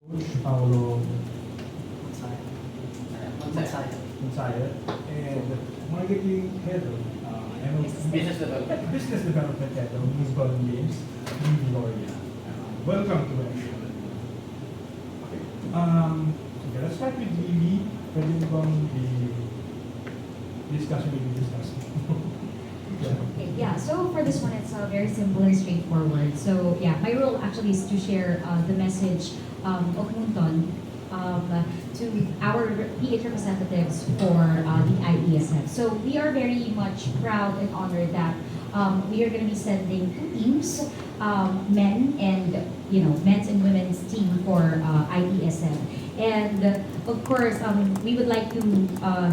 Coach Paolo Magsaya. Gonzalez and marketing head of Business development. business development head of Sibol Games, Lily Loria. Welcome to the show. Okay, let's start with Lily. Pwede mo bang discussion will be discussed? Okay, yeah, so for this one, it's very simple and straightforward. So yeah, my role actually is to share the message of Moonton to our PH representatives for the IESF. So we are very much proud and honored that we are going to be sending two teams, men and men's and women's team for IESF. And of course, we would like to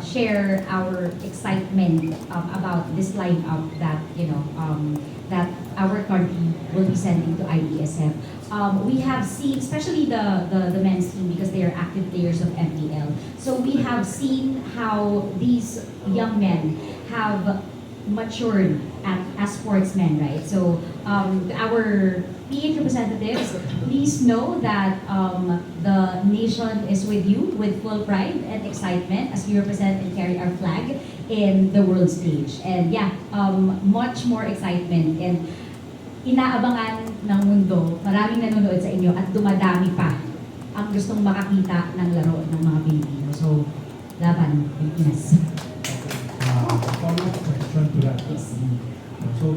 share our excitement about this lineup that that our country will be sending to IESF. We have seen, especially the men's team, because they are active players of MPL. So we have seen how these young men have matured as sportsmen, right? So our PH representatives, please know that the nation is with you with full pride and excitement as we represent and carry our flag in the world stage. And yeah, much more excitement and inaabangan ng mundo, maraming nanonood sa inyo at dumadami pa ang gustong makakita ng laro ng mga Pilipino. So, laban, Pilipinas. Follow-up question to that. Yes. So,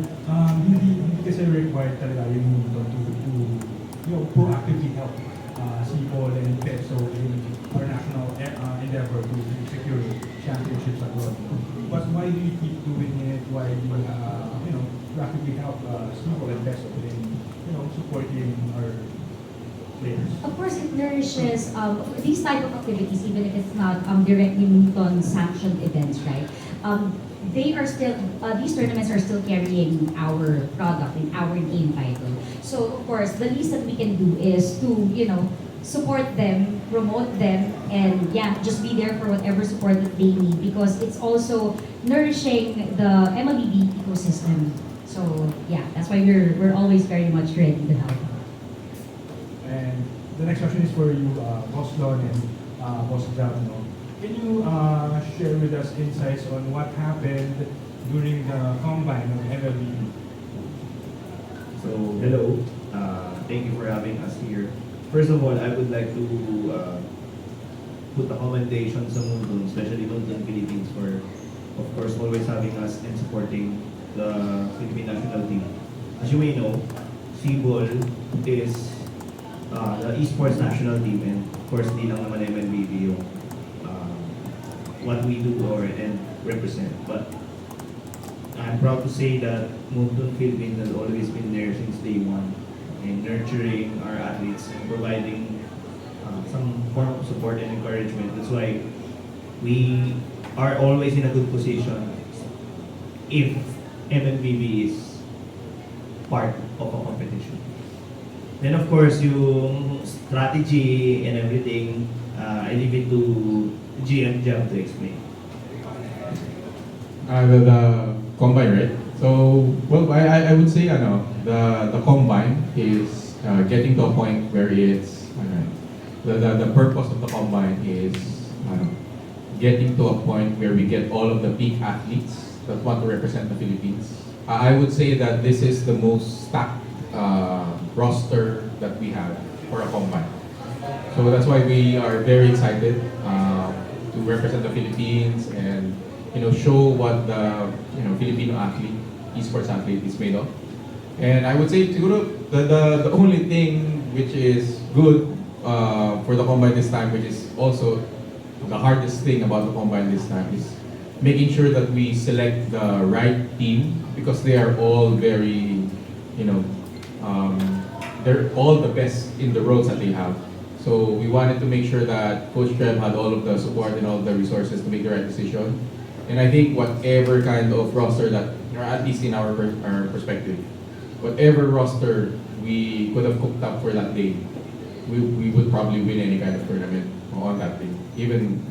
hindi kasi required talaga yung mundo to proactively help Sibol and PESO in our national endeavor to secure championships abroad. But why do you keep doing it? Why do you proactively help Sibol and PESO in supporting our players? Of course, it nourishes these type of activities, even if it's not directly Moonton sanctioned events, right? They are still, these tournaments are still carrying our product and our game title. So, of course, the least that we can do is to, support them, promote them, and yeah, just be there for whatever support that they need because it's also nourishing the MLBB ecosystem. So, yeah, that's why we're always very much ready to help. And the next question is for you, Boss Lon and Boss Javno. Can you share with us insights on what happened during the combine of MLBB? So, hello. Thank you for having us here. First of all, I would like to put a commendation sa Moonton, especially Dugout Philippines for, of course, always having us and supporting the Philippine national team. As you may know, Sibol is the esports national team and of course, di lang naman MLBB yung what we do and represent. But I'm proud to say that Dugout Philippines has always been there since day one in nurturing our athletes and providing some form of support and encouragement. That's why we are always in a good position if MLBB is part of a competition. Then of course, yung strategy and everything, I leave it to GM Jam to explain. The combine, right? So, well, I would say, the combine is getting to a point where it's, the purpose of the combine is getting to a point where we get all of the peak athletes that want to represent the Philippines. I would say that this is the most stacked roster that we have for a combine. So that's why we are very excited to represent the Philippines and show what the Filipino athlete, esports athlete is made of. And I would say siguro the only thing which is good for the combine this time, which is also the hardest thing about the combine this time, is making sure that we select the right team because they are all very, they're all the best in the roles that they have. So we wanted to make sure that Coach Trev had all of the support and all of the resources to make the right decision. And I think whatever kind of roster that, at least in our perspective, whatever roster we could have cooked up for that day, we would probably win any kind of tournament on that day. Even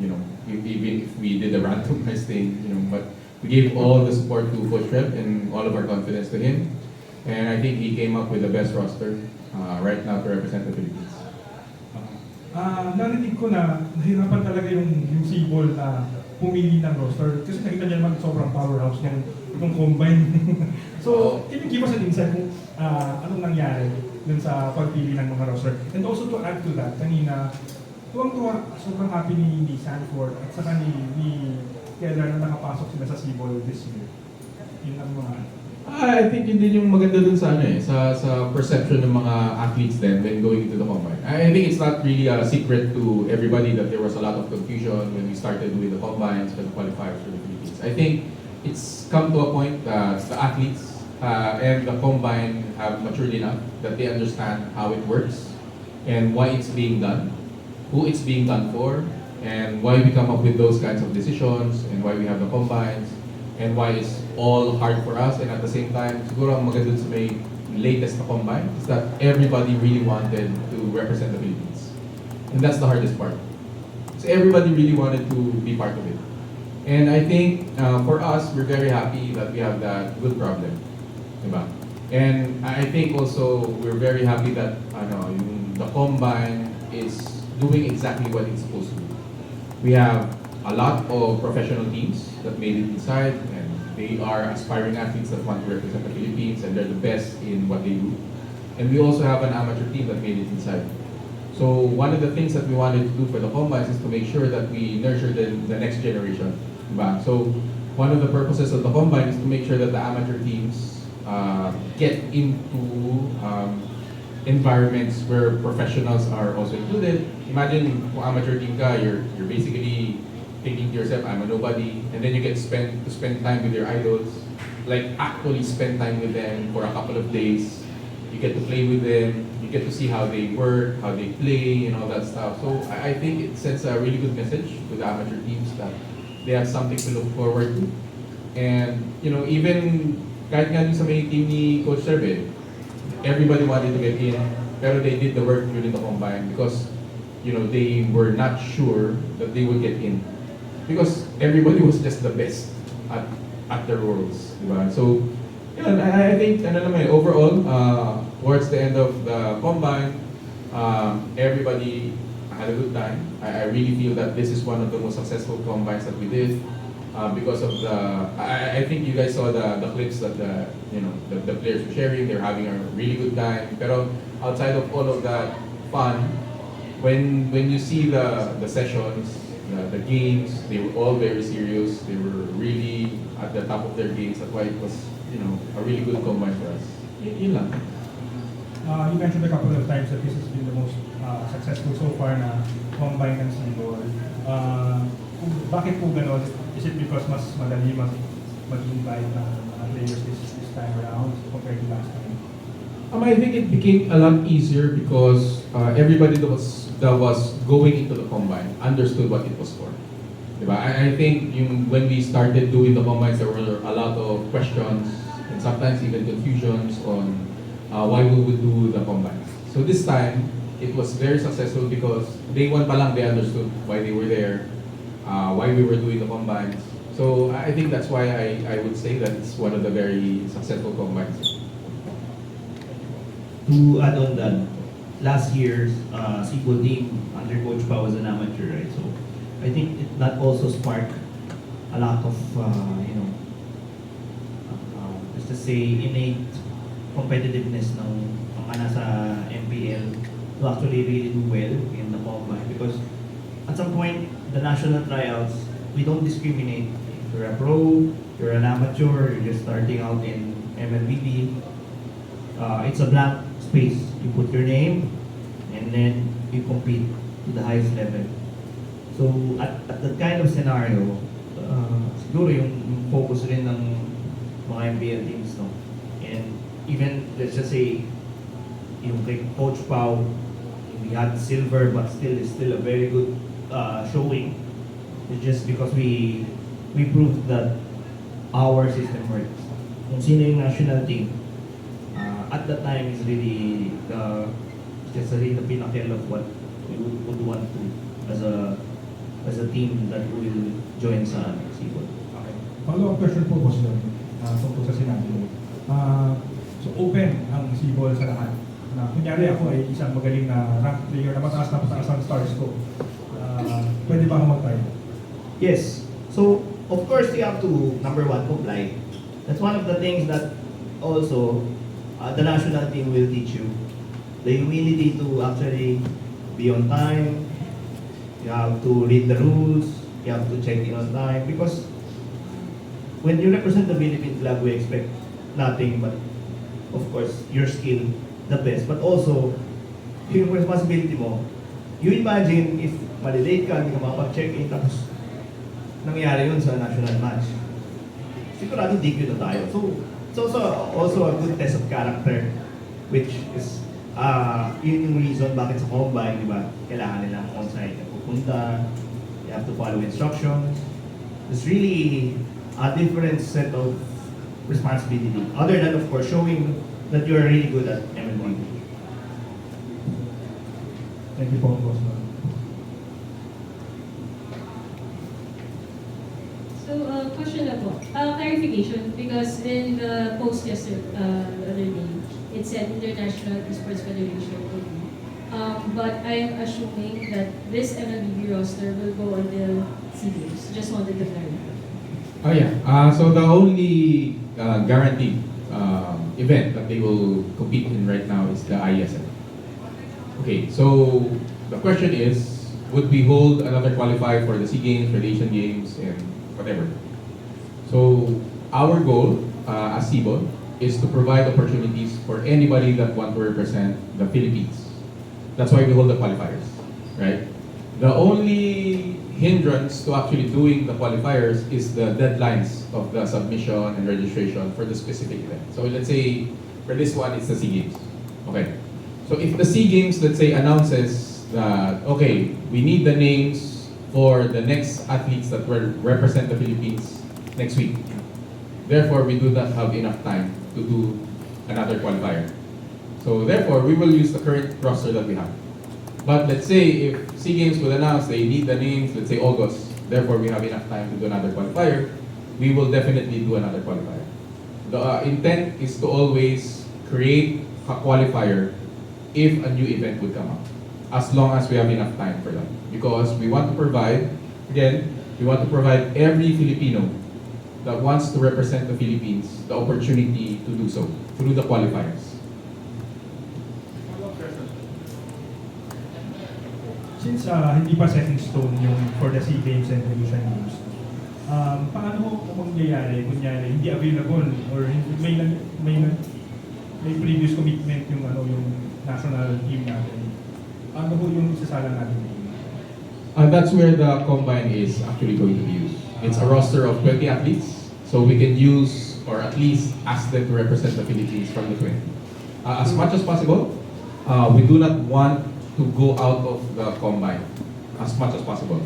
if we did a randomized thing, but we gave all the support to Coach Trev and all of our confidence to him. And I think he came up with the best roster right now to represent the Philippines. narinig ko na nahirapan talaga yung Sibol na pumili ng roster kasi nakita niya naman sobrang powerhouse ng combine. So, can you give us an insight kung anong nangyari dun sa pagpili ng mga roster? And also to add to that, kanina, tuwang-tuwa, sobrang happy ni Sanford at saka ni Keller na nakapasok sila sa Sibol this year. Yun ang mga... I think yun din yung maganda dun sa sa perception ng mga athletes then when going into the combine. I think it's not really a secret to everybody that there was a lot of confusion when we started doing the combines and the qualifiers for the Philippines. I think it's come to a point that the athletes and the combine have matured enough that they understand how it works and why it's being done, who it's being done for, and why we come up with those kinds of decisions and why we have the combines. And why it's all hard for us, and at the same time, siguro ang maganda sa may latest na combine is that everybody really wanted to represent the Philippines. And that's the hardest part. So everybody really wanted to be part of it. And I think for us, we're very happy that we have that good problem. Diba? And I think also we're very happy that the combine is doing exactly what it's supposed to do. We have a lot of professional teams that made it inside, and they are aspiring athletes that want to represent the Philippines, and they're the best in what they do. And we also have an amateur team that made it inside. So one of the things that we wanted to do for the combines is to make sure that we nurture the next generation. Diba? So one of the purposes of the combine is to make sure that the amateur teams get into environments where professionals are also included. Imagine kung amateur team ka, you're basically thinking to yourself, I'm a nobody, and then you get to spend time with your idols, like actually spend time with them for a couple of days. You get to play with them, you get to see how they work, how they play, and all that stuff. So I think it sends a really good message to the amateur teams that they have something to look forward to. And even kahit nga dun sa may team ni Coach Serve, everybody wanted to get in, pero they did the work during the combine because they were not sure that they would get in. Because everybody was just the best at their roles, diba? So, I think overall, towards the end of the combine, everybody had a good time. I really feel that this is one of the most successful combines that we did because of I think you guys saw the clips that the players were sharing. They're having a really good time. Pero outside of all of that fun, when you see the sessions, the games, they were all very serious. They were really at the top of their games. That's why it was, a really good combine for us. Yun lang. You mentioned a couple of times that this has been the most successful so far na combine ng Sibol. Bakit po gano'n? Is it because mas madali mag-invite ng mga players this time around compared to last time? I think it became a lot easier because everybody that was going into the combine understood what it was for. Diba? I think when we started doing the combines, there were a lot of questions and sometimes even confusions on why we would do the combines. So this time, it was very successful because day one pa lang they understood why they were there, why we were doing the combines. So I think that's why I would say that it's one of the very successful combines. To add on that, last year's Sibol team under Coach Pa was an amateur, right? So I think that also sparked a lot of, let's just say, innate competitiveness ng mga nasa MPL to actually really do well in the combine. Because at some point, the national trials, we don't discriminate. If you're a pro, you're an amateur, you're just starting out in MLBB, it's a blank space. You put your name, and then you compete to the highest level. So at that kind of scenario, siguro yung focus rin ng mga MPL teams, no? And even, let's just say, yung kay Coach Pau, we had silver but it's still a very good showing. It's just because we proved that our system works. Kung sino yung national team, at that time is really just really the pinnacle of what we would want to as a team that will join sa Sibol. Okay. Follow-up question po, Boss Don, tungkol sa sinabi mo. So open ang Sibol sa lahat. Na kunyari ako ay isang magaling na rank player na mataas ang star pa mag-time? Yes. So, of course, you have to, number one, comply. That's one of the things that also the national team will teach you. The humility to actually be on time. You have to read the rules. You have to check in on time. Because when you represent the Philippine flag, we expect nothing but, of course, your skill, the best. But also, yung responsibility mo. You imagine if malilate ka, hindi ka makapag-check-in, tapos nangyari yun sa national match. Sigurado DQ na tayo. So, it's also a good test of character, which is, yun yung reason bakit sa combine, di ba, kailangan nilang on-site na pupunta, you have to follow instructions. It's really a different set of responsibility, other than, of course, showing that you're really good at MLBB. Thank you po, Boss Don. So, question na po. Clarification, because in the post yesterday, the other day, it said International Esports Federation only. But I am assuming that this MLBB roster will go until SEA Games. Just wanted to clarify. Oh yeah. So the only guaranteed event that they will compete in right now is the IESF. Okay. So the question is, would we hold another qualifier for the SEA Games, for the Asian Games, and whatever? So our goal as Sibol is to provide opportunities for anybody that want to represent the Philippines. That's why we hold the qualifiers, right? The only hindrance to actually doing the qualifiers is the deadlines of the submission and registration for the specific event. So let's say for this one, it's the SEA Games. Okay. So if the SEA Games, let's say, announces that, okay, we need the names for the next athletes that will represent the Philippines next week. Therefore, we do not have enough time to do another qualifier. So therefore, we will use the current roster that we have. But let's say if SEA Games will announce they need the names, let's say August, therefore we have enough time to do another qualifier, we will definitely do another qualifier. The intent is to always create a qualifier if a new event would come up, as long as we have enough time for that. Because we want to provide, again, we want to provide every Filipino that wants to represent the Philippines the opportunity to do so through the qualifiers. Since hindi pa set in stone yung for the SEA Games and the Asian Games, paano ho mangyayari, kunyari, hindi available or may previous commitment yung yung national team natin? Ano ho yung isasala natin? That's where the combine is actually going to be used. It's a roster of 20 athletes, so we can use or at least ask them to represent the Philippines from the 20. As much as possible, we do not want to go out of the combine as much as possible,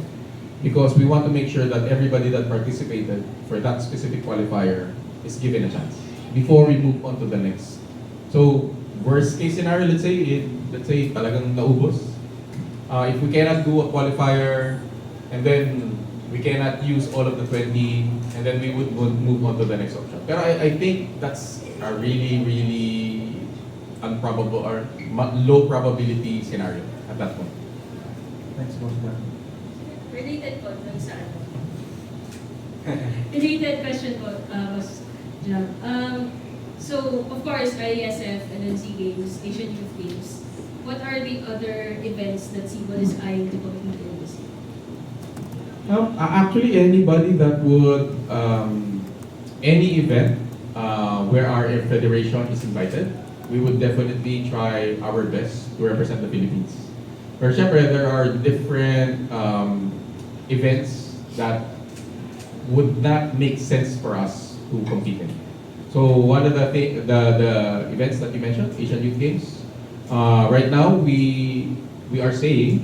because we want to make sure that everybody that participated for that specific qualifier is given a chance before we move on to the next. So worst case scenario, let's say talagang naubos. If we cannot do a qualifier and then we cannot use all of the 20, and then we would move on to the next option. But I think that's a really improbable or low probability scenario at that point. Thanks, Boss Dan. Related po dun sa ano. Related question po, Boss Jam. So, of course, IESF and then SEA Games, Asian Youth Games. What are the other events that Sibol is eyeing to compete in this year? Actually, anybody that would, any event where our federation is invited, we would definitely try our best to represent the Philippines. But syempre, there are different events that would not make sense for us to compete in. So one of the events that you mentioned, Asian Youth Games, right now we are saying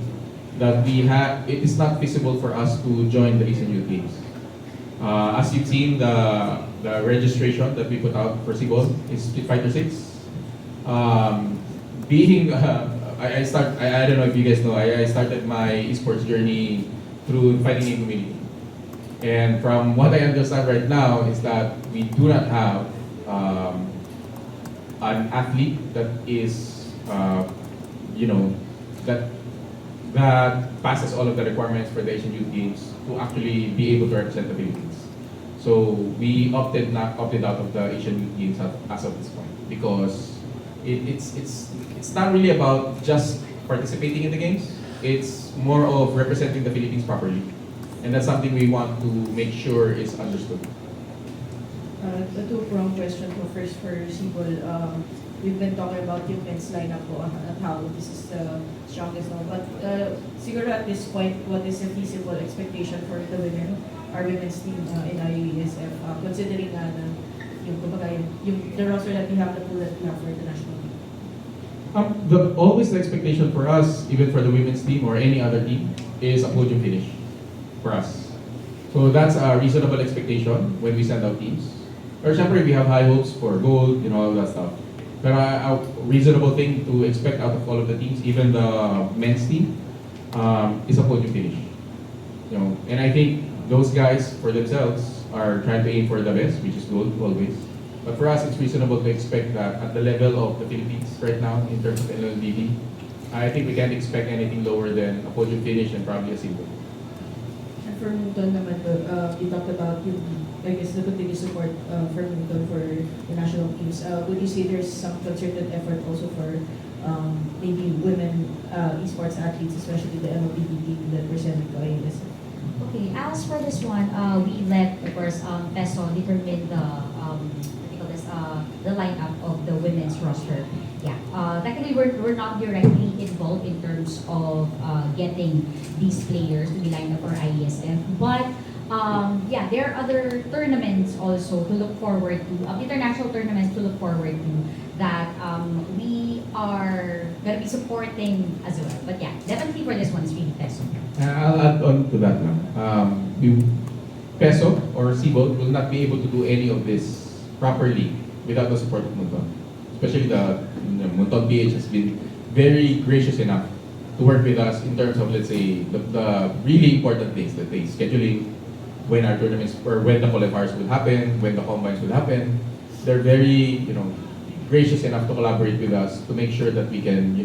that it is not feasible for us to join the Asian Youth Games. As you've seen, the registration that we put out for Sibol is Street Fighter 6. I don't know if you guys know, I started my esports journey through fighting game community. And from what I understand right now is that we do not have an athlete that is, that that passes all of the requirements for the Asian Youth Games to actually be able to represent the Philippines. So we opted out of the Asian Youth Games as of this point because it's not really about just participating in the games. It's more of representing the Philippines properly, and that's something we want to make sure is understood. A two-pronged question po. First for Sibol. We've been talking about yung men's lineup po at how this is the strongest now. But siguro at this point, what is a feasible expectation for the women, our women's team in IESF, considering na yung kumbaga the roster that we have, the pool that we have for the national team? Always the expectation for us, even for the women's team or any other team, is a podium finish for us. So that's a reasonable expectation when we send out teams. Or syempre, we have high hopes for gold, all that stuff. But a reasonable thing to expect out of all of the teams, even the men's team, is a podium finish. And I think those guys for themselves are trying to aim for the best, which is gold always. But for us, it's reasonable to expect that at the level of the Philippines right now in terms of MLBB, I think we can't expect anything lower than a podium finish and probably a silver. And for Moonton naman, you talked about yung, I guess, the continued support for Moonton for the national teams. Would you say there's some concerted effort also for maybe women esports athletes, especially the MLBB team that presented to IESF? Okay, as for this one, we let, of course, PESO determine the lineup of the women's roster. Yeah, technically we're not directly involved in terms of getting these players to be lined up for IESF, but yeah, there are other tournaments also to look forward to, international tournaments to look forward to that we are gonna be supporting as well. But yeah, definitely for this one is really PESO. I'll add on to that now. PESO or Sibol will not be able to do any of this properly without the support of Moonton. Especially the Moonton PH has been very gracious enough to work with us in terms of, let's say, the really important things, that they scheduling, when our tournaments or when the qualifiers will happen, when the combines will happen. They're very, gracious enough to collaborate with us to make sure that we can,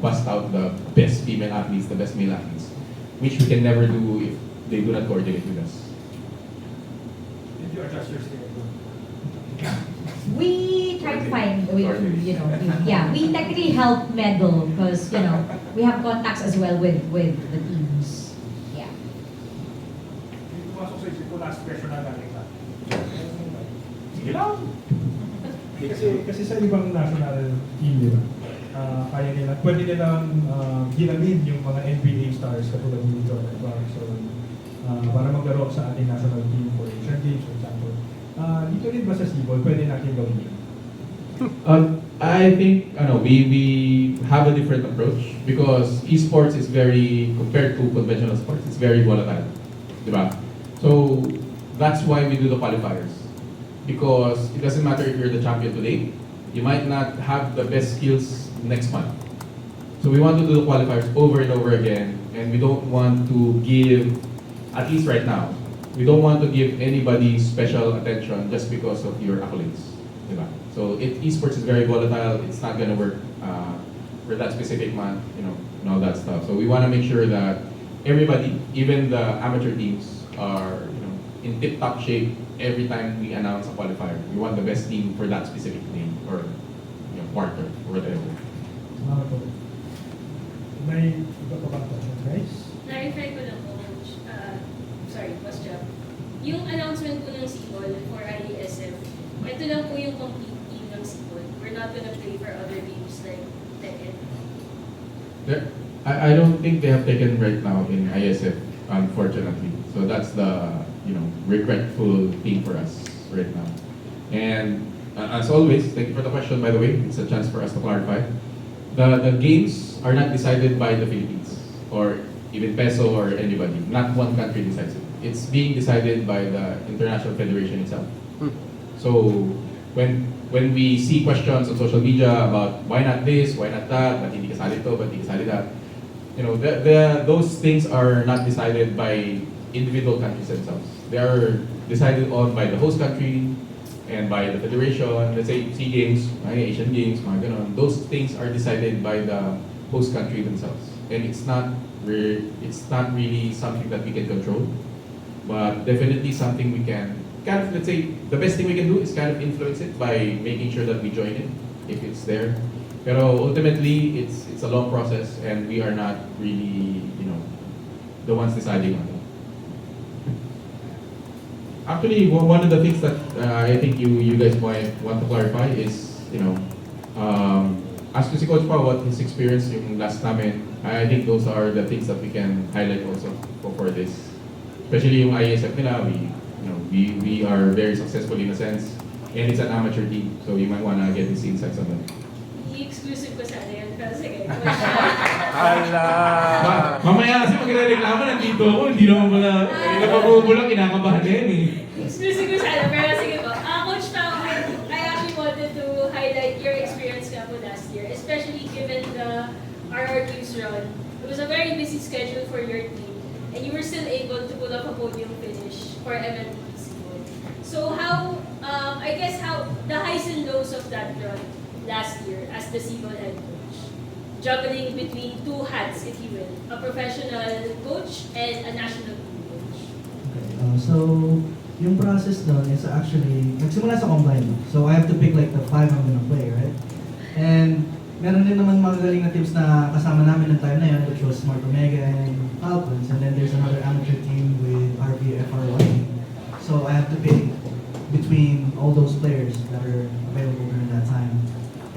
bust out the best female athletes, the best male athletes, which we can never do if they do not coordinate with us. Did you adjust your schedule? We try to find a way to, yeah, we technically help medal because, we have contacts as well with the teams. Yeah. Yung pumasok sa isip ko, last question na galing sa sige lang. Kasi sa ibang national team, kaya nila, pwede nilang ginamin yung mga NBA stars katulad ni Jordan Clarkson para maglaro sa ating national team for Asian Games, for example. Dito rin ba sa Sibol, pwede natin gawin yun? I think we have a different approach because esports is very, compared to conventional sports, it's very volatile. Diba? So that's why we do the qualifiers. Because it doesn't matter if you're the champion today, you might not have the best skills next month. So we want to do the qualifiers over and over again, and we don't want to give, at least right now, we don't want to give anybody special attention just because of your accolades. Diba? So esports is very volatile. It's not going to work for that specific month, and all that stuff. So we want to make sure that everybody, even the amateur teams, are in tip-top shape every time we announce a qualifier. We want the best team for that specific name or quarter or whatever. May iba pa bang questions, guys? Na-refer ko lang po, Coach. Sorry, Boss Job. Yung announcement po ng Sibol for IESF, ito lang po yung complete team ng Sibol. We're not gonna play for other teams like Tekken. I don't think they have taken right now in ISF, unfortunately. So that's the regretful thing for us right now. And as always, thank you for the question, by the way. It's a chance for us to clarify. The games are not decided by the Philippines or even PESO or anybody. Not one country decides it. It's being decided by the International Federation itself. So when we see questions on social media about why not this, why not that, ba't hindi kasali to, ba't hindi kasali that, those things are not decided by individual countries themselves. They are decided on by the host country and by the federation. Let's say SEA Games, Asian Games, mga ganon. Those things are decided by the host country themselves. And it's not it's not really something that we can control, but definitely something we can kind of, let's say, the best thing we can do is kind of influence it by making sure that we join it if it's there. Pero ultimately, it's a long process, and we are not really, the ones deciding on it. Actually, one of the things that I think you guys might want to clarify is, ask ko si Coach Pa what his experience yung last namin. I think those are the things that we can highlight also for this. Especially yung IESF nila, we are very successful in a sense, and it's an amateur team, so you might want to get these insights on them. I-exclusive ko sana yun, pero sige. Mamaya kasi magre-reklamo, nandito ako, hindi naman pala, napabubulak, kinakabahan na yan eh. Exclusive ko sana, pero sige po. Coach Tao, I actually wanted to highlight your experience nga po last year, especially given the RRQ's run. It was a very busy schedule for your team, and you were still able to pull up a podium finish for MLBB. So how, I guess how, the highs and lows of that run last year as the Sibol head coach, juggling between two hats, if you will, a professional coach and a national team coach. Okay, so yung process doon is actually, nagsimula sa combine. So I have to pick like the 5 I'm gonna play, right? And meron din naman mga galing na teams na kasama namin ng time na yun, which was Smart Omega and Falcons. And then there's another amateur team with RBFR1. So I have to pick between all those players that are available during that time.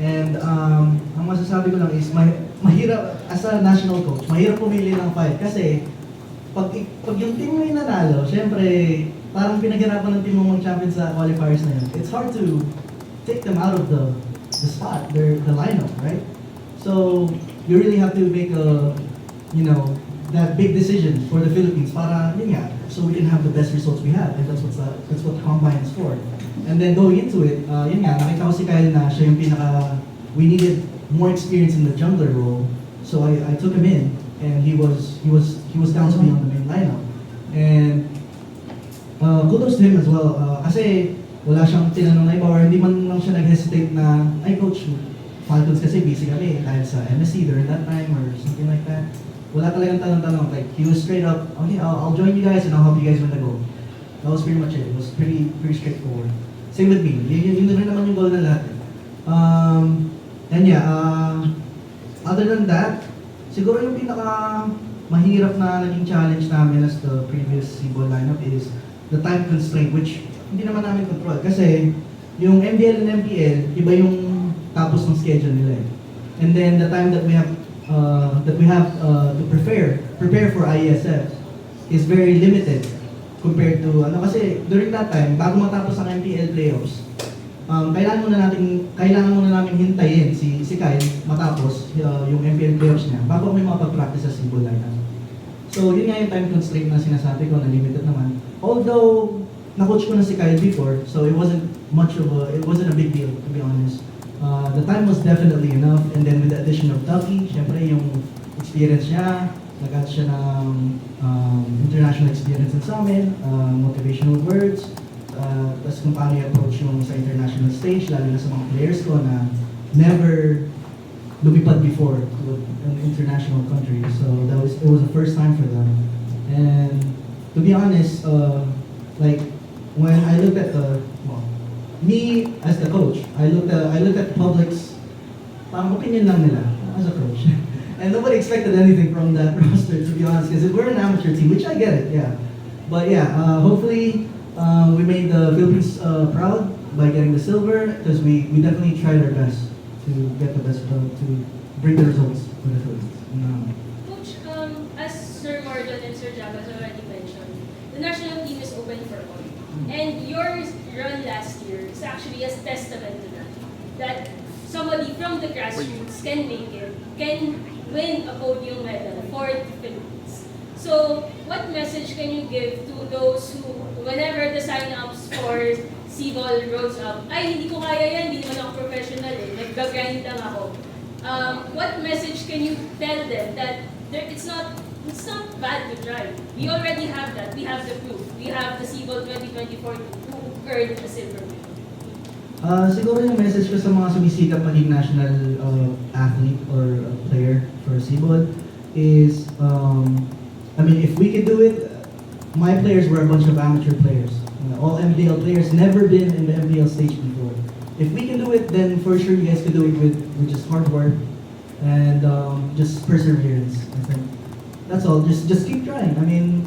And ang masasabi ko lang is mahirap, as a national coach, mahirap pumili ng 5 kasi pag yung team mo yung nanalo, syempre parang pinaghirapan ng team mo mag-champion sa qualifiers na yun. It's hard to take them out of the spot, the lineup, right? So you really have to make that big decision for the Philippines para yun nga, so we can have the best results we have, and that's what the combine is for. And then going into it, yun nga, nakita ko si Kyle na siya yung we needed more experience in the jungler role, so I took him in, and he was down to be on the main lineup. And kudos to him as well, kasi wala siyang tinanong na iba, or hindi man lang siya nag-hesitate na, ay coach, Falcons kasi busy kami dahil sa MSC during that time or something like that. Wala talagang tanong-tanong, like he was straight up, okay, I'll join you guys and I'll help you guys win the goal. That was pretty much it. It was pretty straightforward. Same with me. Yun rin naman yung goal ng lahat. And yeah, other than that, siguro yung pinaka mahirap na naging challenge namin as the previous Sibol lineup is the time constraint, which hindi naman namin control. Kasi yung MDL and MPL, iba yung tapos ng schedule nila eh. And then the time that we have to prepare for IESF is very limited compared to kasi during that time bago matapos ang MPL playoffs, kailangan muna namin hintayin si Kyle matapos yung MPL playoffs niya bago kami makapag-practice sa Sibol lineup. So yun nga yung time constraint na sinasabi ko na limited naman. Although na-coach ko na si Kyle before, so it wasn't a big deal, to be honest. The time was definitely enough, and then with the addition of Ducky, syempre yung experience niya, nag-add siya ng international experience sa amin, motivational words, tapos kung paano i-approach yung sa international stage, lalo na sa mga players ko na never lumipad before to an international country. So it was the first time for them. And to be honest, like when I looked at me as the coach, I looked at the public's parang opinion lang nila as a coach. And nobody expected anything from that roster, to be honest, because we're an amateur team, which I get it, yeah. But yeah, hopefully we made the Philippines proud by getting the silver, because we definitely tried our best to get the best, to bring the results for the Philippines. Coach, as Sir Mordon and Sir Jabba has already mentioned, the national team is open for all. And your run last year is actually a testament to that somebody from the grassroots can make it, can win a podium medal for the Philippines. So, what message can you give to those who, whenever the sign-ups for Sibol rolls up, ay, hindi ko kaya yan, hindi naman ako professional eh, nag-grind lang ako. What message can you tell them that it's not bad to try? We already have that. We have the proof. We have the Sibol 2024 who earned a silver medal. Siguro yung message ko sa mga sumisikap maging national athlete or player for Sibol is, I mean, if we could do it, my players were a bunch of amateur players. All MPL players, never been in the MPL stage before. If we can do it, then for sure you guys can do it with just hard work and just perseverance. I think that's all. Just keep trying. I mean,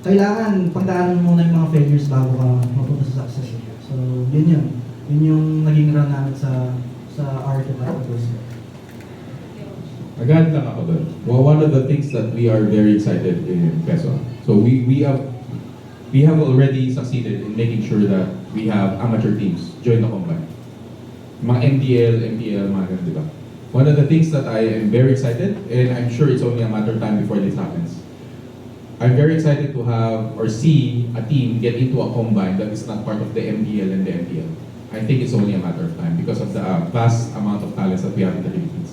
kailangan pagdaanan mo muna yung mga failures bago ka mapunta sa success. So, yun. Yun yung naging run namin sa art developers. Agad lang ako doon. Well, one of the things that we are very excited in PESO. So we have already succeeded in making sure that we have amateur teams join the combine. Mga MDL, MPL, mga ganun, di ba? One of the things that I am very excited, and I'm sure it's only a matter of time before this happens. I'm very excited to have or see a team get into a combine that is not part of the MDL and the MPL. I think it's only a matter of time because of the vast amount of talents that we have in the Philippines.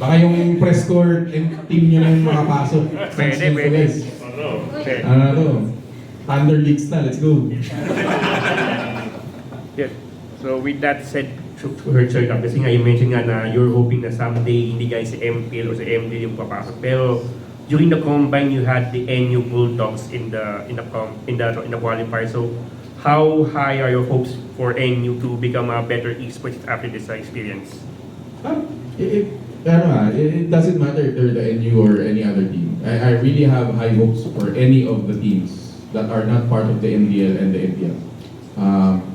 Baka yung press score team nyo na yung makapasok. Pwede. Ano to? Thunder Leagues na, let's go. Yes. So with that said, Sir Cap, kasi nga you mentioned nga na you're hoping na someday hindi guys sa MPL o sa MDL yung papasok. Pero during the combine you had the NU Bulldogs in the qualifier. So how high are your hopes for NU to become a better esports after this experience? It doesn't matter if they're the NU or any other team. I really have high hopes for any of the teams that are not part of the MDL and the MPL.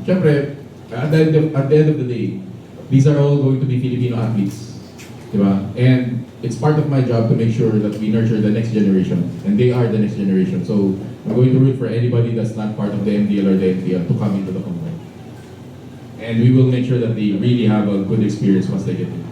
Siyempre, at the end of the day, these are all going to be Filipino athletes. Diba? And it's part of my job to make sure that we nurture the next generation. And they are the next generation. So I'm going to root for anybody that's not part of the MDL or the MPL to come into the combine. And we will make sure that they really have a good experience once they get in.